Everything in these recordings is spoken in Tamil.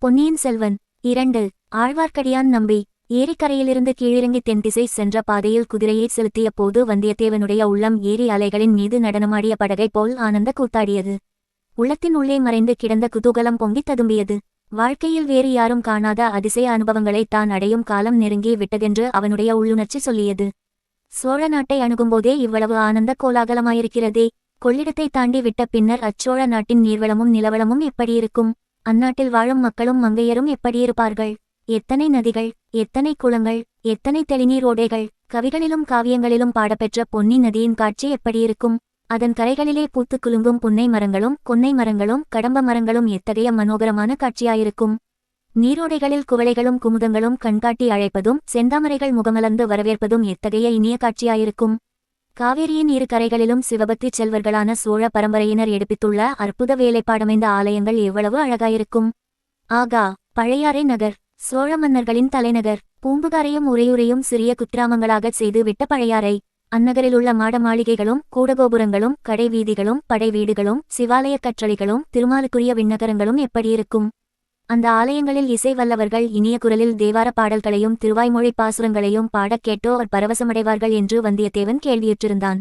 பொன்னியின் செல்வன் 2. ஆழ்வார்க்கடியான் நம்பி. ஏரிக்கரையிலிருந்து கீழிறங்கி தென்திசை சென்ற பாதையில் குதிரையை செலுத்திய போது வந்தியத்தேவனுடைய உள்ளம் ஏரி அலைகளின் மீது நடனமாடிய படகை போல் ஆனந்த கூத்தாடியது. உள்ளத்தின் உள்ளே மறைந்து கிடந்த குதூகலம் பொங்கித் ததும்பியது. வாழ்க்கையில் வேறு யாரும் காணாத அதிசய அனுபவங்களை தான் அடையும் காலம் நெருங்கி விட்டதென்று அவனுடைய உள்ளுணர்ச்சி சொல்லியது. சோழ நாட்டை அணுகும்போதே இவ்வளவு ஆனந்த கோலாகலமாயிருக்கிறதே, கொள்ளிடத்தை தாண்டி விட்ட பின்னர் அச்சோழ நாட்டின் நீர்வளமும் நிலவளமும் எப்படியிருக்கும்? அந்நாட்டில் வாழும் மக்களும் மங்கையரும் எப்படியிருப்பார்கள்? எத்தனை நதிகள், எத்தனை குளங்கள், எத்தனை தெளிநீர் ஓடைகள்! கவிகளிலும் காவியங்களிலும் பாடப்பெற்ற பொன்னி நதியின் காட்சி எப்படியிருக்கும்? அதன் கரைகளிலே பூத்துக் குலுங்கும் புன்னை மரங்களும் கொன்னை மரங்களும் கடம்ப மரங்களும் எத்தகைய மனோகரமான காட்சியாயிருக்கும்! நீரோடைகளில் குவளைகளும் குமுதங்களும் கண்காட்டி அழைப்பதும் செந்தாமரைகள் முகமலர்ந்து வரவேற்பதும் எத்தகைய இனிய காட்சியாயிருக்கும்! காவேரியின் இரு கரைகளிலும் சிவபக்தி செல்வர்களான சோழ பரம்பரையினர் எடுப்பித்துள்ள அற்புத வேலைப்பாடமைந்த ஆலயங்கள் எவ்வளவு அழகாயிருக்கும்! ஆகா, பழையாறை நகர், சோழ மன்னர்களின் தலைநகர்! பூம்புகாரையும் உறையூரையும் சிறிய குக்கிராமங்களாகச் செய்து விட்ட பழையாறை. அந்நகரிலுள்ள மாட மாளிகைகளும் கூடகோபுரங்களும் கடை வீதிகளும் படை வீடுகளும் சிவாலயக் கற்றளிகளும் திருமாலுக்குரிய விண்ணகரங்களும் எப்படியிருக்கும்? அந்த ஆலயங்களில் இசை வல்லவர்கள் இனிய குரலில் தேவார பாடல்களையும் திருவாய்மொழி பாசுரங்களையும் பாடக் கேட்டோர் பரவசமடைவார்கள் என்று வந்தியத்தேவன் கேள்வியுற்றிருந்தான்.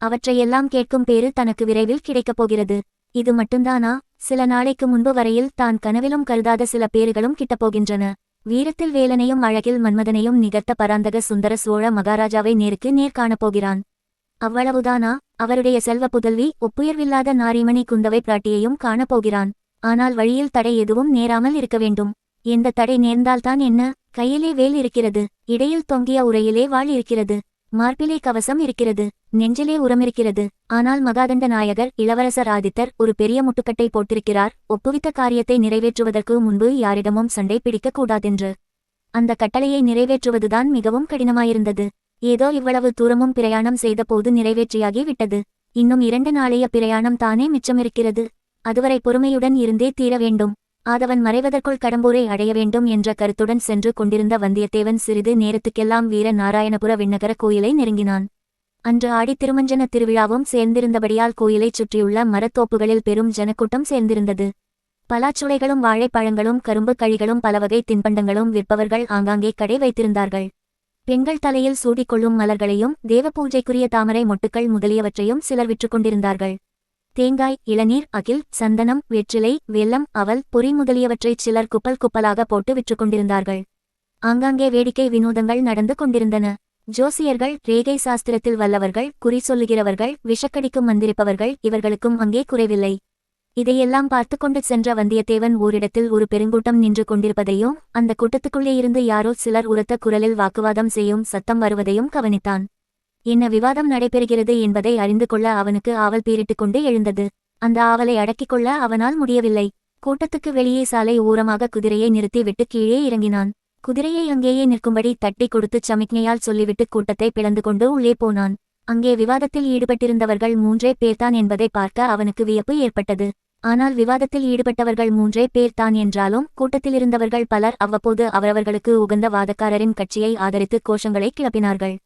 அவற்றையெல்லாம் கேட்கும் பேறு தனக்கு விரைவில் கிடைக்கப் போகிறது. இது மட்டும்தானா? சில நாளைக்கு முன்பு வரையில் தான் கனவிலும் கருதாத சில பேறுகளும் கிட்டப்போகின்றன. வீரத்தில் வேலனையும் அழகில் மன்மதனையும் நிகர்த்த பராந்தக சுந்தர சோழ மகாராஜாவை நேருக்கு நேர் காணப்போகிறான். அவ்வளவுதானா? அவருடைய செல்வ புதல்வி ஒப்புயர்வில்லாத நாரிமணி குந்தவை பிராட்டியையும் காணப்போகிறான். ஆனால் வழியில் தடை எதுவும் நேராமல் இருக்க வேண்டும். எந்த தடை நேர்ந்தால்தான் என்ன? கையிலே வேல் இருக்கிறது, இடையில் தொங்கிய உரையிலே வாள் இருக்கிறது, மார்பிலே கவசம் இருக்கிறது, நெஞ்சிலே உரமிருக்கிறது. ஆனால் மகாதண்ட நாயகர் இளவரசர் ஆதித்தர் ஒரு பெரிய முட்டுக்கட்டை போட்டிருக்கிறார், ஒப்புவித்த காரியத்தை நிறைவேற்றுவதற்கு முன்பு யாரிடமும் சண்டை பிடிக்கக் கூடாதென்று. அந்த கட்டளையை நிறைவேற்றுவதுதான் மிகவும் கடினமாயிருந்தது. ஏதோ இவ்வளவு தூரமும் பிரயாணம் செய்த போது நிறைவேற்றியாகி விட்டது. இன்னும் 2 நாளைய பிரயாணம் தானே மிச்சமிருக்கிறது. அதுவரை பொறுமையுடன் இருந்தே தீர வேண்டும். ஆதவன் மறைவதற்குள் கடம்பூரை அடைய வேண்டும் என்ற கருத்துடன் சென்று கொண்டிருந்த வந்தியத்தேவன் சிறிது நேரத்துக்கெல்லாம் வீர நாராயணபுர விண்ணகர கோயிலை நெருங்கினான். அன்று ஆடித் திருமஞ்சன திருவிழாவும் சேர்ந்திருந்தபடியால் கோயிலைச் சுற்றியுள்ள மரத்தோப்புகளில் பெரும் ஜனக்கூட்டம் சேர்ந்திருந்தது. பலாச்சுளைகளும் வாழைப்பழங்களும் கரும்பு கழிகளும் பலவகை தின்பண்டங்களும் விற்பவர்கள் ஆங்காங்கே கடை வைத்திருந்தார்கள். பெண்கள் தலையில் சூடிக்கொள்ளும் மலர்களையும் தேவ பூஜைக்குரிய தாமரை மொட்டுக்கள் முதலியவற்றையும் சிலர் விற்று கொண்டிருந்தார்கள். தேங்காய், இளநீர், அகில், சந்தனம், வெற்றிலை, வெல்லம், அவல், பொறி முதலியவற்றைச் சிலர் குப்பல் குப்பலாக போட்டு விற்று கொண்டிருந்தார்கள். ஆங்காங்கே வேடிக்கை வினோதங்கள் நடந்து கொண்டிருந்தன. ஜோசியர்கள், ரேகை சாஸ்திரத்தில் வல்லவர்கள், குறி சொல்லுகிறவர்கள், விஷக்கடிக்கும் மந்திரிப்பவர்கள் இவர்களுக்கும் அங்கே குறைவில்லை. இதையெல்லாம் பார்த்து கொண்டு சென்ற வந்தியத்தேவன் ஓரிடத்தில் ஒரு பெருங்கூட்டம் நின்று கொண்டிருப்பதையும் அந்த கூட்டத்துக்குள்ளே இருந்து யாரோ சிலர் உரத்த குரலில் வாக்குவாதம் செய்யும் சத்தம் வருவதையும் கவனித்தான். என்ன விவாதம் நடைபெறுகிறது என்பதை அறிந்து கொள்ள அவனுக்கு ஆவல் பீரிட்டுக் கொண்டு எழுந்தது. அந்த ஆவலை அடக்கிக் கொள்ள அவனால் முடியவில்லை. கூட்டத்துக்கு வெளியே சாலை ஓரமாக குதிரையை நிறுத்தி விட்டு கீழே இறங்கினான். குதிரையை அங்கேயே நிற்கும்படி தட்டி கொடுத்து சமிக்ஞையால் சொல்லிவிட்டு கூட்டத்தை பிளந்து கொண்டு உள்ளே போனான். அங்கே விவாதத்தில் ஈடுபட்டிருந்தவர்கள் 3 பேர்தான் என்பதை பார்க்க அவனுக்கு வியப்பு ஏற்பட்டது. ஆனால் விவாதத்தில் ஈடுபட்டவர்கள் 3 பேர்தான் என்றாலும் கூட்டத்திலிருந்தவர்கள் பலர் அவ்வப்போது அவரவர்களுக்கு உகந்த வாதக்காரரின் கட்சியை ஆதரித்து கோஷங்களை கிளப்பினார்கள்.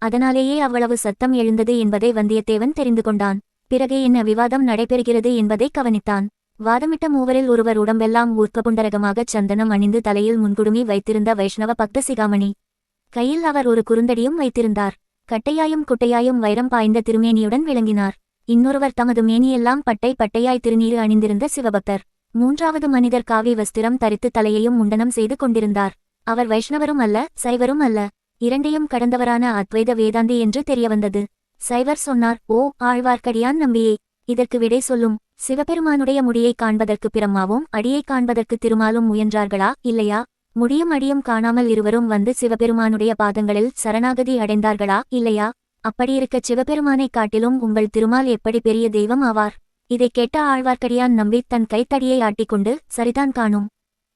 அதனாலேயே அவ்வளவு சத்தம் எழுந்தது என்பதை வந்தியத்தேவன் தெரிந்து கொண்டான். பிறகு என்ன விவாதம் நடைபெறுகிறது என்பதை கவனித்தான். வாதமிட்ட மூவரில் ஒருவர் உடம்பெல்லாம் ஊர்க்கபுண்டரகமாகச் சந்தனம் அணிந்து தலையில் முன்குடுமி வைத்திருந்த வைஷ்ணவ பக்த சிகாமணி. கையில் அவர் ஒரு குறுந்தடியும் வைத்திருந்தார். கட்டையாயும் குட்டையாயும் வைரம் பாய்ந்த திருமேனியுடன் விளங்கினார். இன்னொருவர் தமது மேனியெல்லாம் பட்டை பட்டையாய் திருநீறு அணிந்திருந்த சிவபக்தர். 3வது மனிதர் காவி வஸ்திரம் தரித்து தலையையும் முண்டனம் செய்து கொண்டிருந்தார். அவர் வைஷ்ணவரும் அல்ல, சைவரும் அல்ல, இரண்டையும் கடந்தவரான அத்வைத வேதாந்தி என்று தெரியவந்தது. சைவர் சொன்னார், ஓ ஆழ்வார்க்கடியான் நம்பியே, இதற்கு விடை சொல்லும். சிவபெருமானுடைய முடியை காண்பதற்கு பிரம்மாவும் அடியை காண்பதற்கு திருமாலும் முயன்றார்களா இல்லையா? முடியும் அடியும் காணாமல் இருவரும் வந்து சிவபெருமானுடைய பாதங்களில் சரணாகதி அடைந்தார்களா இல்லையா? அப்படியிருக்க சிவபெருமானைக் காட்டிலும் உங்கள் திருமால் எப்படி பெரிய தெய்வம் ஆவார்? இதைக் கேட்ட ஆழ்வார்க்கடியான் நம்பி தன் கைத்தடியை ஆட்டிக்கொண்டு, சரிதான் காணும்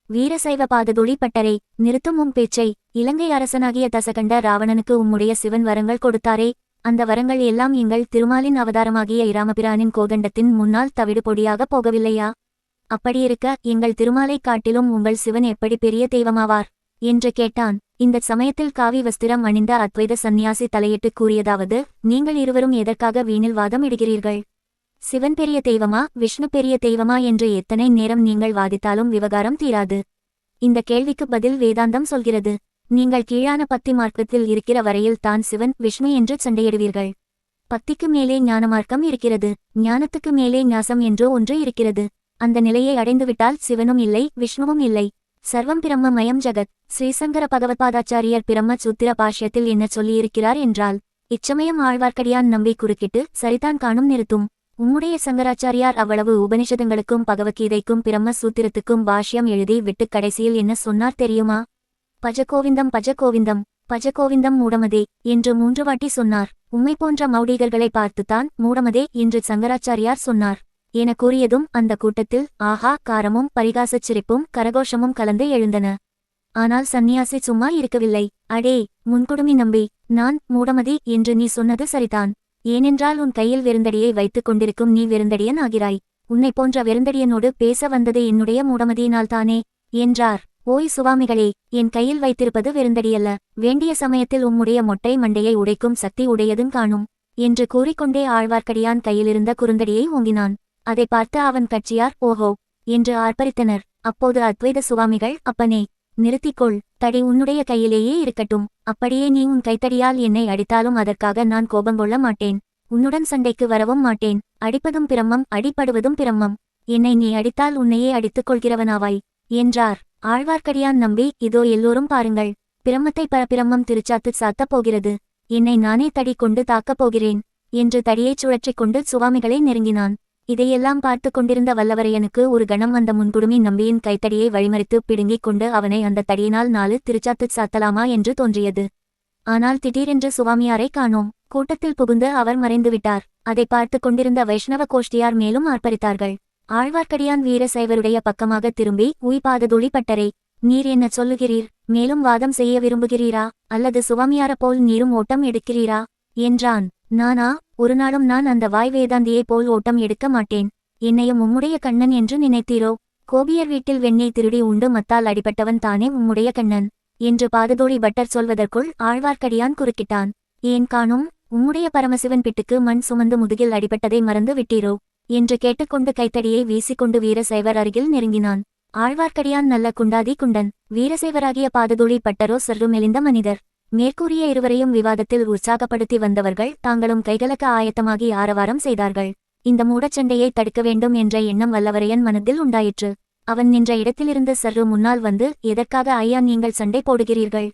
வீரசைவ பாததுளி பட்டரை, நிறுத்தும் பேச்சை. இலங்கை அரசனாகிய தசகண்ட ராவணனுக்கு உம்முடைய சிவன் வரங்கள் கொடுத்தாரே, அந்த வரங்கள் எல்லாம் எங்கள் திருமாலின் அவதாரமாகிய இராமபிரானின் கோதண்டத்தின் முன்னால் தவிடு பொடியாக போகவில்லையா? அப்படியிருக்க எங்கள் திருமாலைக் காட்டிலும் உங்கள் சிவன் எப்படி பெரிய தெய்வமாவார் என்று கேட்டான். இந்த சமயத்தில் காவி வஸ்திரம் அணிந்த அத்வைத சந்நியாசி தலையிட்டு கூறியதாவது, நீங்கள் இருவரும் எதற்காக வீணில் வாதம் இடுகிறீர்கள்? சிவன் பெரிய தெய்வமா விஷ்ணு பெரிய தெய்வமா என்று எத்தனை நேரம் நீங்கள் வாதித்தாலும் விவகாரம் தீராது. இந்த கேள்விக்கு பதில் வேதாந்தம் சொல்கிறது. நீங்கள் கீழான பக்தி மார்க்கத்தில் இருக்கிற வரையில் தான் சிவன் விஷ்ணு என்று சண்டையிடுவீர்கள். பக்திக்கு மேலே ஞான மார்க்கம் இருக்கிறது. ஞானத்துக்கு மேலே ஞாசம் என்று ஒன்று இருக்கிறது. அந்த நிலையை அடைந்துவிட்டால் சிவனும் இல்லை விஷ்ணுவும் இல்லை. சர்வம் பிரம்ம மயம் ஜகத். ஸ்ரீசங்கர பகவத்பாதாச்சாரியர் பிரம்ம சூத்திர பாஷ்யத்தில் என்ன சொல்லியிருக்கிறார் என்றால், இச்சமயம் ஆழ்வார்க்கடியான் நம்பி குறுக்கிட்டு சரிதான் காணும் நிறுத்தும். உம்முடைய சங்கராச்சாரியார் அவ்வளவு உபனிஷதங்களுக்கும் பகவத்கீதைக்கும் பிரம்ம சூத்திரத்துக்கும் பாஷ்யம் எழுதி விட்டு கடைசியில் என்ன சொன்னார் தெரியுமா? பஜகோவிந்தம் பஜகோவிந்தம் பஜகோவிந்தம் மூடமதே என்று 3 வாட்டி சொன்னார். உம்மை போன்ற மௌடிகர்களை பார்த்துத்தான் மூடமதே என்று சங்கராச்சாரியார் சொன்னார் என கூறியதும் அந்த கூட்டத்தில் ஆஹா காரமும் பரிகாசச் சிரிப்பும் கரகோஷமும் கலந்து எழுந்தன. ஆனால் சந்நியாசி சும்மா இருக்கவில்லை. அடே முன்குடுமி நம்பி, நான் மூடமதி என்று நீ சொன்னது சரிதான். ஏனென்றால் உன் கையில் வெறுந்தடியை வைத்துக் கொண்டிருக்கும் நீ வெறுந்தடியன் ஆகிறாய். உன்னை போன்ற வெறுந்தடியனோடு பேச வந்தது என்னுடைய மூடமதியினால்தானே என்றார். ஓய் சுவாமிகளே, என் கையில் வைத்திருப்பது வெறுந்தடியல்ல, வேண்டிய சமயத்தில் உம்முடைய மொட்டை மண்டையை உடைக்கும் சக்தி உடையதும் காணும் என்று கூறிக்கொண்டே ஆழ்வார்க்கடியான் கையிலிருந்த குறுந்தடியை ஓங்கினான். அதை பார்த்து அவன் கட்சியார் ஓஹோ என்று ஆர்ப்பரித்தனர். அப்போது அத்வைத சுவாமிகள், அப்பனே நிறுத்திக்கொள், தடி உன்னுடைய கையிலேயே இருக்கட்டும். அப்படியே நீ உன் கைத்தடியால் என்னை அடித்தாலும் அதற்காக நான் கோபங்கொள்ள மாட்டேன். உன்னுடன் சண்டைக்கு வரவும் மாட்டேன். அடிப்பதும் பிரம்மம், அடிப்படுவதும் பிரம்மம். என்னை நீ அடித்தால் உன்னையே அடித்துக் கொள்கிறவனாவாய் என்றார். ஆழ்வார்க்கடியான் நம்பி, இதோ எல்லோரும் பாருங்கள், பிரம்மத்தை பரபிரம்மம் திருச்சாத்து சாத்தப் போகிறது. என்னை நானே தடி கொண்டு தாக்கப் போகிறேன் என்று தடியைச் சுழற்றிக் கொண்டு சுவாமிகளை நெருங்கினான். இதையெல்லாம் பார்த்து கொண்டிருந்த வல்லவரையனுக்கு ஒரு கணம் அந்த முன்குடுமி நம்பியின் கைத்தடியை வழிமறித்து பிடுங்கிக் கொண்டு அவனை அந்த தடியினால் 4 திருச்சாத்துச் சாத்தலாமா என்று தோன்றியது. ஆனால் திடீரென்று சுவாமியாரை காணோம். கூட்டத்தில் புகுந்து அவர் மறைந்துவிட்டார். அதை பார்த்து கொண்டிருந்த வைஷ்ணவ கோஷ்டியார் மேலும் ஆர்ப்பரித்தார்கள். ஆழ்வார்க்கடியான் வீரசைவருடைய பக்கமாக திரும்பி, உய்பாததுளி பட்டரே, நீர் என்ன சொல்லுகிறீர்? மேலும் வாதம் செய்ய விரும்புகிறீரா, அல்லது சுவாமியார போல் நீரும் ஓட்டம் எடுக்கிறீரா என்றான். நானா? ஒரு நாளும் நான் அந்த வாய் வேதாந்தியைப் போல் ஓட்டம் எடுக்க மாட்டேன். என்னையும் உம்முடைய கண்ணன் என்று நினைத்தீரோ? கோபியர் வீட்டில் வெண்ணெய் திருடி உண்டு மத்தால் அடிபட்டவன் தானே உம்முடைய கண்ணன் என்று பாததோழி பட்டர் சொல்வதற்குள் ஆழ்வார்க்கடியான் குறுக்கிட்டான். ஏன் காணும்? உம்முடைய பரமசிவன் பிட்டுக்கு மண் சுமந்து முதுகில் அடிபட்டதை மறந்து விட்டீரோ என்று கேட்டுக்கொண்டு கைத்தடியை வீசிக்கொண்டு வீரசைவர் அருகில் நெருங்கினான். ஆழ்வார்க்கடியான் நல்ல குண்டாதி குண்டன். வீரசைவராகிய பாததோழி பட்டரோ சற்று மெலிந்த மனிதர். மேற்கூறிய இருவரையும் விவாதத்தில் உற்சாகப்படுத்தி வந்தவர்கள் தாங்களும் கைகலக்க ஆயத்தமாகி ஆரவாரம் செய்தார்கள். இந்த மூடச்சண்டையை தடுக்க வேண்டும் என்ற எண்ணம் வல்லவரையன் மனத்தில் உண்டாயிற்று. அவன் நின்ற இடத்திலிருந்து சற்று முன்னால் வந்து, எதற்காக ஐயா நீங்கள் சண்டை போடுகிறீர்கள்?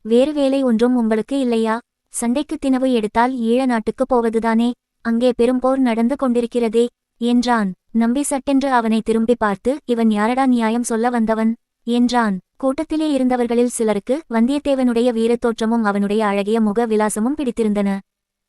வேறு வேலை ஒன்றும் உங்களுக்கு இல்லையா? சண்டைக்கு தினவு எடுத்தால் ஈழ நாட்டுக்கு போவதுதானே? அங்கே பெரும்போர் நடந்து கொண்டிருக்கிறதே என்றான். நம்பி சட்டென்று அவனை திரும்பி பார்த்து, இவன் யாரடா நியாயம் சொல்ல வந்தவன் என்றான். கூட்டத்திலே இருந்தவர்களில் சிலருக்கு வந்தியத்தேவனுடைய வீரத்தோற்றமும் அவனுடைய அழகிய முக விலாசமும் பிடித்திருந்தன.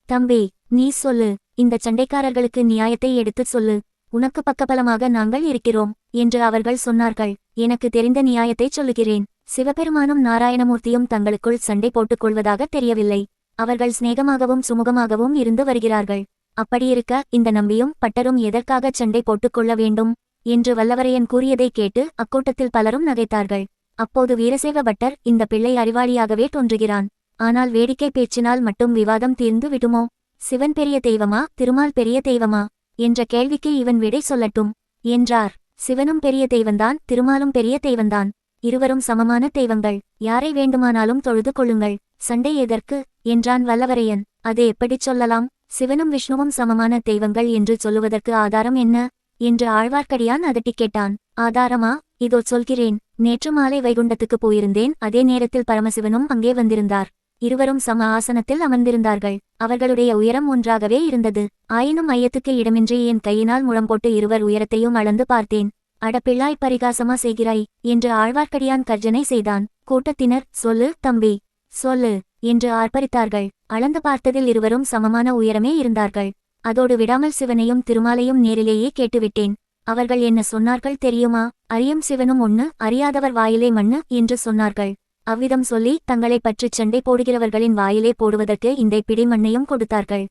தம்பி, நீ சொல்லு, இந்த சண்டைக்காரர்களுக்கு நியாயத்தை எடுத்துச் சொல்லு. உனக்கு பக்கபலமாக நாங்கள் இருக்கிறோம் என்று அவர்கள் சொன்னார்கள். எனக்கு தெரிந்த நியாயத்தைச் சொல்லுகிறேன். சிவபெருமானும் நாராயணமூர்த்தியும் தங்களுக்குள் சண்டை போட்டுக் கொள்வதாக தெரியவில்லை. அவர்கள் சிநேகமாகவும் சுமுகமாகவும் இருந்து வருகிறார்கள். அப்படியிருக்க இந்த நம்பியும் பட்டரும் எதற்காக சண்டை போட்டுக் கொள்ள வேண்டும் என்று வல்லவரையன் கூறியதை கேட்டு அக்கூட்டத்தில் பலரும் நகைத்தார்கள். அப்போது வீரசேவ பட்டர், இந்த பிள்ளை அறிவாளியாகவே தோன்றுகிறான். ஆனால் வேடிக்கை பேச்சினால் மட்டும் விவாதம் தீர்ந்து விடுமோ? சிவன் பெரிய தெய்வமா, திருமால் பெரிய தெய்வமா என்ற கேள்விக்கு இவன் விடை சொல்லட்டும் என்றார். சிவனும் பெரிய தெய்வந்தான், திருமாலும் பெரிய தெய்வந்தான். இருவரும் சமமான தெய்வங்கள். யாரை வேண்டுமானாலும் தொழுது கொள்ளுங்கள். சண்டை எதற்கு என்றான் வல்லவரையன். அது எப்படிச் சொல்லலாம்? சிவனும் விஷ்ணுவும் சமமான தெய்வங்கள் என்று சொல்லுவதற்கு ஆதாரம் என்ன என்று ஆழ்வார்க்கடியான் அதட்டிக் கேட்டான். ஆதாரமா? இதோ சொல்கிறேன். நேற்று மாலை வைகுண்டத்துக்கு போயிருந்தேன். அதே நேரத்தில் பரமசிவனும் அங்கே வந்திருந்தார். இருவரும் சம ஆசனத்தில் அமர்ந்திருந்தார்கள். அவர்களுடைய உயரம் ஒன்றாகவே இருந்தது. ஆயினும் ஐயத்துக்கு இடமின்றி என் கையினால் முழம் போட்டு இருவர் உயரத்தையும் அளந்து பார்த்தேன். அடப்பிள்ளாய், பரிகாசமா செய்கிறாய் என்று ஆழ்வார்க்கடியான் கர்ஜனை செய்தான். கூட்டத்தினர், சொல்லு தம்பி, சொல்லு என்று ஆர்ப்பரித்தார்கள். அளந்து பார்த்ததில் இருவரும் சமமான உயரமே இருந்தார்கள். அதோடு விடாமல் சிவனையும் திருமாலையும் நேரிலேயே கேட்டுவிட்டேன். அவர்கள் என்ன சொன்னார்கள் தெரியுமா? அறியும் சிவனும் ஒண்ணு, அறியாதவர் வாயிலே மண்ணு என்று சொன்னார்கள். அவ்விதம் சொல்லி தங்களை பற்றி சண்டை போடுகிறவர்களின் வாயிலே போடுவதற்கு இந்த பிடி மண்ணையும் கொடுத்தார்கள்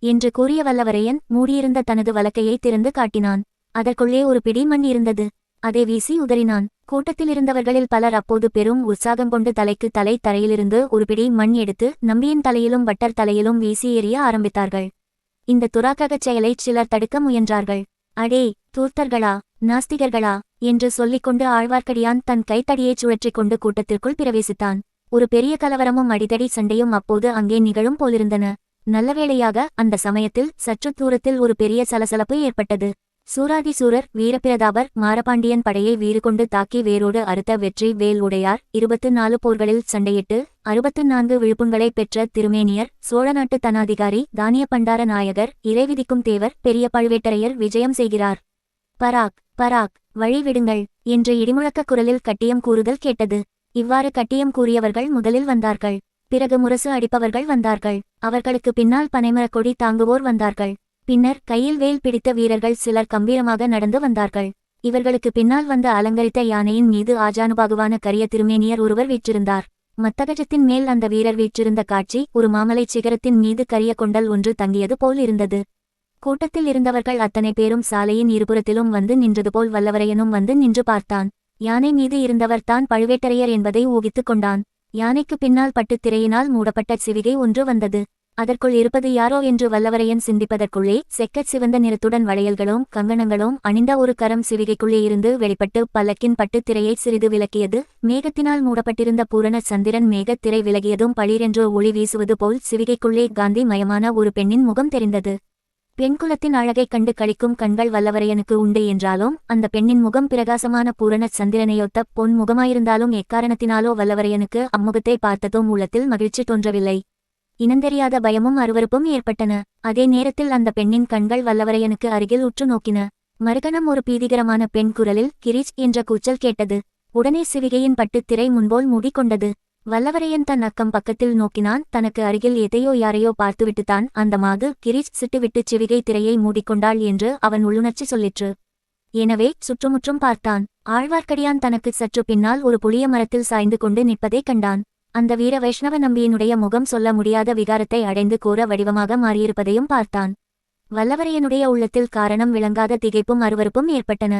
என்று கூறிய வல்லவரையன் மூடியிருந்த தனது வலக்கையை திறந்து காட்டினான். அதற்குள்ளே ஒரு பிடி மண் இருந்தது. அதை வீசி உதறினான். கூட்டத்திலிருந்தவர்களில் பலர் அப்போது பெரும் உற்சாகம் கொண்டு தலைக்கு தலை தரையிலிருந்து ஒரு பிடி மண் எடுத்து நம்பியின் தலையிலும் பட்டர் தலையிலும் வீசி எறிய ஆரம்பித்தார்கள். இந்த துராக்ககச் செயலைச் சிலர் தடுக்க முயன்றார்கள். அடே, தூர்த்தர்களா, நாஸ்திகர்களா என்று சொல்லிக்கொண்டு ஆழ்வார்க்கடியான் தன் கைத்தடியைச் சுழற்றிக் கொண்டு கூட்டத்திற்குள் பிரவேசித்தான். ஒரு பெரிய கலவரமும் அடிதடி சண்டையும் அப்போது அங்கே நிகழும் போலிருந்தன. நல்லவேளையாக அந்த சமயத்தில் சற்று தூரத்தில் ஒரு பெரிய சலசலப்பு ஏற்பட்டது. சூராதிசூரர் வீரபிரதாபர் மாரபாண்டியன் படையை வீறு கொண்டு தாக்கி வேரோடு அறுத்த வெற்றி வேல் உடையார் 24 போர்களில் சண்டையிட்டு 64 விழுப்புண்களைப் பெற்ற திருமேனியர் சோழ நாட்டு தனாதிகாரி தானிய பண்டார நாயகர் இறைவிதிக்கும் தேவர் பெரிய பழுவேட்டரையர் விஜயம் செய்கிறார். பராக் பராக், வழி விடுங்கள் என்று இடிமுழக்க குரலில் கட்டியம் கூறுதல் கேட்டது. இவ்வாறு கட்டியம் கூறியவர்கள் முதலில் வந்தார்கள். பிறகு முரசு அடிப்பவர்கள் வந்தார்கள். அவர்களுக்கு பின்னால் பனைமரக் கொடி தாங்குவோர் வந்தார்கள். பின்னர் கையில் வேல் பிடித்த வீரர்கள் சிலர் கம்பீரமாக நடந்து வந்தார்கள். இவர்களுக்கு பின்னால் வந்த அலங்கரித்த யானையின் மீது ஆஜானுபாகுவான கரிய திருமேனியர் ஒருவர் வீற்றிருந்தார். மத்தகஜத்தின் மேல் அந்த வீரர் வீற்றிருந்த காட்சி ஒரு மாமலைச் சிகரத்தின் மீது கரிய கொண்டல் ஒன்று தங்கியது போல் இருந்தது. கூட்டத்தில் இருந்தவர்கள் அத்தனை பேரும் சாலையின் இருபுறத்திலும் வந்து நின்றது போல் வல்லவரையனும் வந்து நின்று பார்த்தான். யானை மீது இருந்தவர் தான் பழுவேட்டரையர் என்பதை ஊகித்துக் கொண்டான். யானைக்கு பின்னால் பட்டுத் திரையினால் மூடப்பட்ட சிவிகை ஒன்று வந்தது. அதற்குள் இருப்பது யாரோ என்று வல்லவரையன் சிந்திப்பதற்குள்ளே செக்கச் சிவந்த நிறத்துடன் வளையல்களும் கங்கணங்களும் அணிந்த ஒரு கரம் சிவிகைக்குள்ளே இருந்து வெளிப்பட்டு பல்லக்கின் பட்டுத் திரையை சிறிது விலக்கியது. மேகத்தினால் மூடப்பட்டிருந்த பூரண சந்திரன் மேகத் திரை விலகியதும் பளீரென்று ஒளி வீசுவது போல் சிவிகைக்குள்ளே காந்தி மயமான ஒரு பெண்ணின் முகம் தெரிந்தது. பெண்குலத்தின் அழகைக் கண்டு களிக்கும் கண்கள் வல்லவரையனுக்கு உண்டு என்றாலும் அந்த பெண்ணின் முகம் பிரகாசமான பூரண சந்திரனையொத்த பொன் முகமாயிருந்தாலும் எக்காரணத்தினாலோ வல்லவரையனுக்கு அம்முகத்தை பார்த்ததும் உள்ளத்தில் மகிழ்ச்சி தோன்றவில்லை. இனந்தெரியாத பயமும் அருவருப்பும் ஏற்பட்டன. அதே நேரத்தில் அந்த பெண்ணின் கண்கள் வல்லவரையனுக்கு அருகில் உற்று நோக்கின. மறுகணம் ஒரு பீதிகரமான பெண் குரலில் கிரீச் என்ற கூச்சல் கேட்டது. உடனே சிவிகையின் பட்டுத் திரை முன்போல் மூடிக்கொண்டது. வல்லவரையன் தன் அக்கம் பக்கத்தில் நோக்கினான். தனக்கு அருகில் எதையோ யாரையோ பார்த்துவிட்டுத்தான் அந்த மாது கிரீச் சிட்டுவிட்டு சிவிகை திரையை மூடிக்கொண்டாள் என்று அவன் உள்ளுணர்ச்சி சொல்லிற்று. எனவே சுற்றுமுற்றும் பார்த்தான். ஆழ்வார்க்கடியான் தனக்கு சற்று பின்னால் ஒரு புளிய மரத்தில் சாய்ந்து கொண்டு நிற்பதைக் கண்டான். அந்த வீர வைஷ்ணவ நம்பியினுடைய முகம் சொல்ல முடியாத விகாரத்தை அடைந்து கோர வடிவமாக மாறியிருப்பதையும் பார்த்தான். வல்லவரையனுடைய உள்ளத்தில் காரணம் விளங்காத திகைப்பும் அருவருப்பும் ஏற்பட்டன.